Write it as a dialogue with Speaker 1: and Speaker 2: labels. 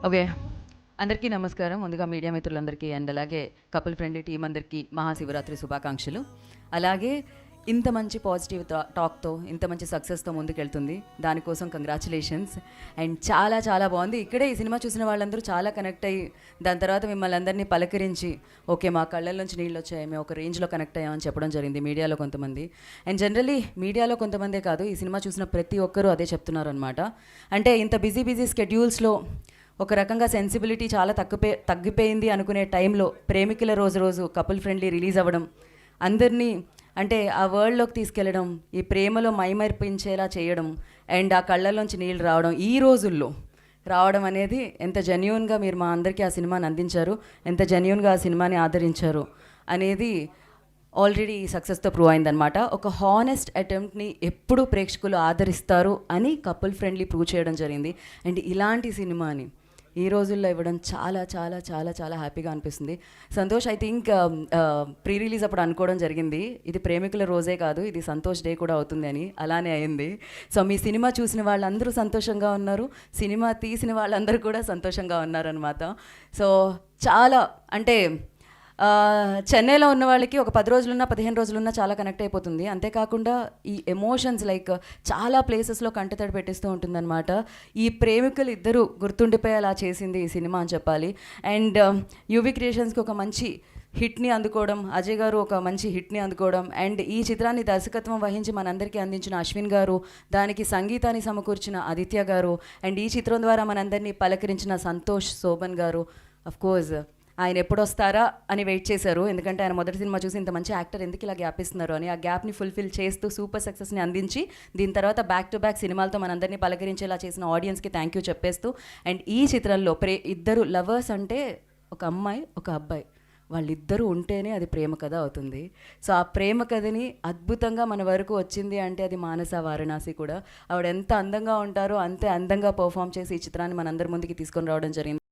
Speaker 1: Okay. అందరికీ నమస్కారం. ముందుగా మీడియా మిత్రులందరికీ అండ్ అలాగే కపుల్ ఫ్రెండ్లీ టీం అందరికీ మహాశివరాత్రి శుభాకాంక్షలు. అలాగే ఇంత మంచి పాజిటివ్ టాక్తో ఇంత మంచి సక్సెస్తో ముందుకెళ్తుంది. దానికోసం కంగ్రాచులేషన్స్. అండ్ చాలా చాలా బాగుంది. ఇక్కడే ఈ సినిమా చూసిన వాళ్ళందరూ చాలా కనెక్ట్ అయ్యి దాని తర్వాత మిమ్మల్ని అందరినీ పలకరించి ఓకే మా కళ్ళ నుంచి నీళ్ళు వచ్చాయి, మేము ఒక రేంజ్లో కనెక్ట్ అయ్యామని చెప్పడం జరిగింది మీడియాలో కొంతమంది. అండ్ జనరలీ మీడియాలో కొంతమందే కాదు, ఈ సినిమా చూసిన ప్రతి ఒక్కరూ అదే చెప్తున్నారు అనమాట. అంటే ఇంత బిజీ స్కెడ్యూల్స్లో ఒక రకంగా సెన్సిబిలిటీ చాలా తగ్గిపోయింది అనుకునే టైంలో ప్రేమికుల రోజు కపుల్ ఫ్రెండ్లీ రిలీజ్ అవ్వడం, అందరినీ అంటే ఆ వరల్డ్లోకి తీసుకెళ్ళడం, ఈ ప్రేమలో మైమర్పించేలా చేయడం అండ్ ఆ కళ్ళల్లోంచి నీళ్ళు రావడం, ఈ రోజుల్లో రావడం అనేది ఎంత జెన్యూన్గా మీరు మా అందరికీ ఆ సినిమాని అందించారు, ఎంత జెన్యూన్గా ఆ సినిమాని ఆదరించారు అనేది ఆల్రెడీ ఈ సక్సెస్తో ప్రూవ్ అయిందనమాట. ఒక హానెస్ట్ అటెంప్ట్ని ఎప్పుడు ప్రేక్షకులు ఆదరిస్తారు అని కపుల్ ఫ్రెండ్లీ ప్రూవ్ చేయడం జరిగింది. అండ్ ఇలాంటి సినిమాని ఈ రోజుల్లో ఇవ్వడం చాలా చాలా చాలా చాలా హ్యాపీగా అనిపిస్తుంది. Santosh I think pre release అప్పుడు అనుకోవడం జరిగింది, ఇది ప్రేమికుల రోజే కాదు, ఇది సంతోష్ డే కూడా అవుతుంది అని. అలానే అయింది. సో మీ సినిమా చూసిన వాళ్ళందరూ సంతోషంగా ఉన్నారు, సినిమా తీసిన వాళ్ళందరూ కూడా సంతోషంగా ఉన్నారనమాట. సో చాలా అంటే చెన్నైలో ఉన్న వాళ్ళకి ఒక 10 రోజులున్నా 15 రోజులున్నా చాలా కనెక్ట్ అయిపోతుంది. అంతేకాకుండా ఈ ఎమోషన్స్ లైక్ చాలా ప్లేసెస్లో కంటతడి పెట్టిస్తూ ఉంటుందన్నమాట. ఈ ప్రేమికులు ఇద్దరు గుర్తుండిపోయేలా చేసింది ఈ సినిమా అని చెప్పాలి. అండ్ యూవీ క్రియేషన్స్కి ఒక మంచి హిట్ని అందుకోవడం, అజయ్ గారు ఒక మంచి హిట్ని అందుకోవడం అండ్ ఈ చిత్రాన్ని దర్శకత్వం వహించి మనందరికీ అందించిన అశ్విన్ గారు, దానికి సంగీతాన్ని సమకూర్చిన ఆదిత్య గారు అండ్ ఈ చిత్రం ద్వారా మనందరినీ పలకరించిన సంతోష్ శోభన్ గారు. అఫ్కోర్స్ ఆయన ఎప్పుడు వస్తారా అని వెయిట్ చేశారు, ఎందుకంటే ఆయన మొదటి సినిమా చూసి ఇంత మంచి యాక్టర్ ఎందుకు ఇలా గ్యాప్ ఇస్తున్నారు అని. ఆ గ్యాప్ని ఫుల్ఫిల్ చేస్తూ సూపర్ సక్సెస్ని అందించి దీని తర్వాత బ్యాక్ టు బ్యాక్ సినిమాలతో మనందరినీ పలకరించేలా చేసిన ఆడియన్స్కి థ్యాంక్ యూ చెప్పేస్తూ అండ్ ఈ చిత్రంలో ఇద్దరు లవర్స్ అంటే ఒక అమ్మాయి ఒక అబ్బాయి, వాళ్ళిద్దరూ ఉంటేనే అది ప్రేమ కథ అవుతుంది. సో ఆ ప్రేమ కథని అద్భుతంగా మన వరకు వచ్చింది అంటే అది మానస వారణాసి కూడా. ఆవిడ ఎంత అందంగా ఉంటారో అంతే అందంగా పర్ఫామ్ చేసి ఈ చిత్రాన్ని మనందరి ముందుకి తీసుకొని రావడం జరిగింది.